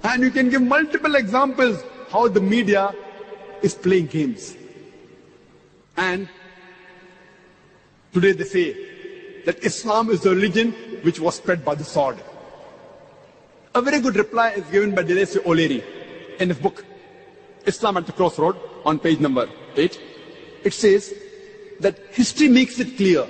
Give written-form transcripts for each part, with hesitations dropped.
And you can give multiple examples how the media is playing games. And today they say that Islam is the religion which was spread by the sword. A very good reply is given by Deleuze O'Leary in his book, Islam at the Crossroad, on page number 8. It says that history makes it clear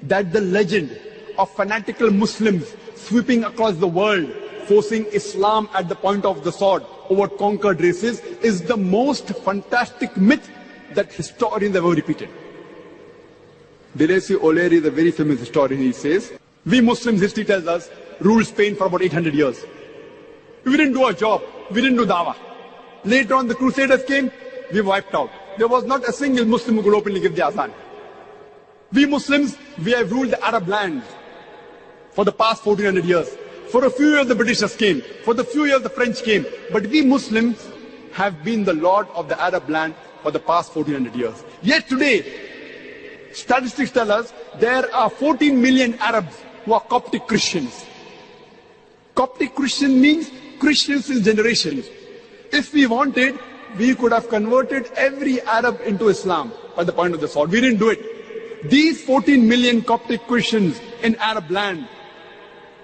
that the legend of fanatical Muslims sweeping across the world, forcing Islam at the point of the sword over conquered races, is the most fantastic myth that historians have ever repeated. Deleuze O'Leary is a very famous historian. He says, we Muslims, history tells us, ruled Spain for about 800 years. We didn't do our job. We didn't do dawah. Later on, the Crusaders came, we were wiped out. There was not a single Muslim who could openly give the azan. We Muslims, we have ruled the Arab lands for the past 1400 years. For a few years, the Britishers came. For the few years, the French came. But we Muslims have been the lord of the Arab land for the past 1400 years. Yet today, statistics tell us there are 14 million Arabs who are Coptic Christians. Coptic Christian means Christians in generations. If we wanted, we could have converted every Arab into Islam by the point of the sword. We didn't do it. These 14 million Coptic Christians in Arab land,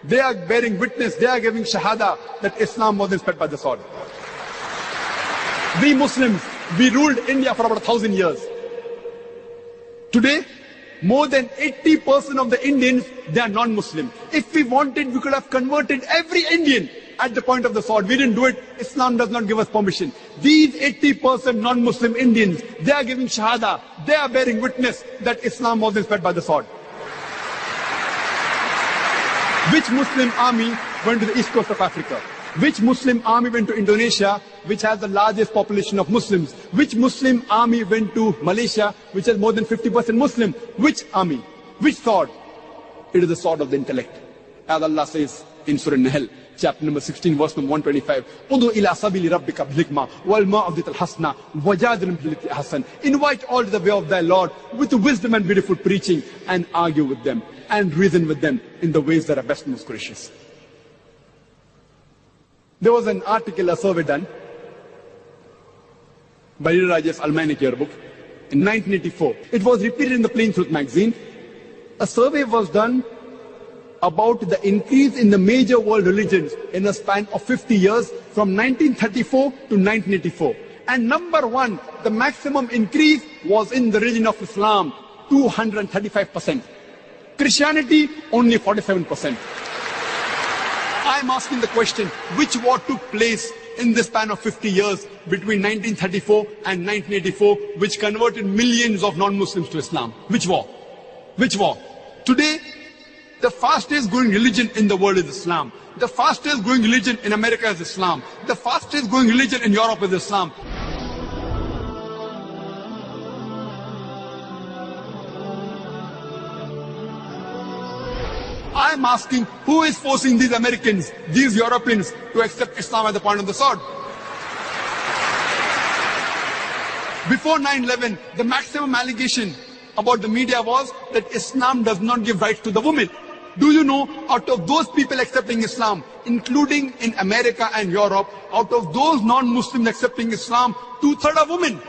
they are bearing witness, they are giving shahada that Islam wasn't spread by the sword. We Muslims, we ruled India for about 1,000 years. Today, more than 80% of the Indians, they are non-Muslim. If we wanted, we could have converted every Indian at the point of the sword. We didn't do it. Islam does not give us permission. These 80% non-Muslim Indians, they are giving shahada. They are bearing witness that Islam wasn't spread by the sword. Which Muslim army went to the east coast of Africa? Which Muslim army went to Indonesia, which has the largest population of Muslims? Which Muslim army went to Malaysia, which has more than 50% Muslim? Which army? Which sword? It is the sword of the intellect. As Allah says in Surah Nahl, chapter number 16, verse number 125, "Udu ila sabili rabbika bil hikmah wal ma'adit al hasna wajadilhum billati ahsan." Invite all to the way of thy Lord with wisdom and beautiful preaching, and argue with them and reason with them in the ways that are best and most gracious. There was an article, a survey done by Rajesh Almanic yearbook in 1984. It was repeated in the Plain Truth magazine. A survey was done about the increase in the major world religions in a span of 50 years from 1934 to 1984. And number one, the maximum increase was in the religion of Islam, 235%. Christianity, only 47%. I'm asking the question, which war took place in the span of 50 years between 1934 and 1984, which converted millions of non-Muslims to Islam? Which war? Which war? Today, the fastest growing religion in the world is Islam. The fastest growing religion in America is Islam. The fastest growing religion in Europe is Islam. I'm asking, who is forcing these Americans, these Europeans, to accept Islam at the point of the sword? Before 9/11, the maximum allegation about the media was that Islam does not give rights to the women. Do you know, out of those people accepting Islam, including in America and Europe, out of those non-Muslims accepting Islam, 2/3 are women.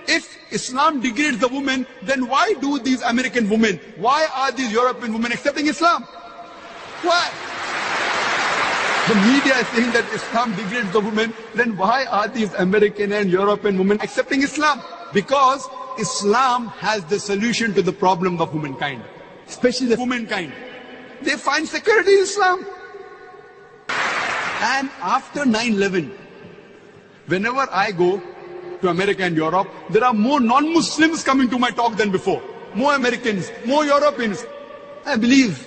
If Islam degrades the woman, then why do these American women, why are these European women accepting Islam? Why? The media is saying that Islam degrades the woman, then why are these American and European women accepting Islam? Because Islam has the solution to the problem of womankind, especially the womankind. They find security in Islam. And after 9/11, whenever I go to America and Europe, there are more non-Muslims coming to my talk than before. More Americans, more Europeans. I believe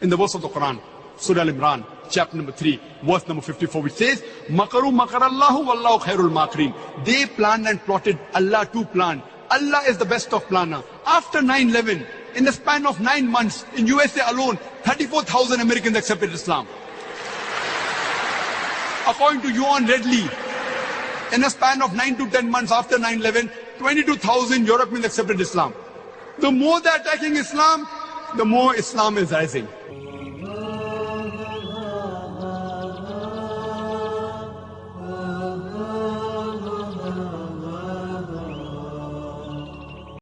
in the verse of the Quran, Surah Al-Imran, chapter number 3, verse number 54, which says, "Makaru makarallahu wallahu khairul makirin." They planned and plotted, Allah too planned. Allah is the best of planner. After 9/11, in the span of 9 months, in USA alone, 34,000 Americans accepted Islam. According to Johan Redley, in a span of 9 to 10 months after 9/11, 22,000 Europeans accepted Islam. The more they're attacking Islam, the more Islam is rising.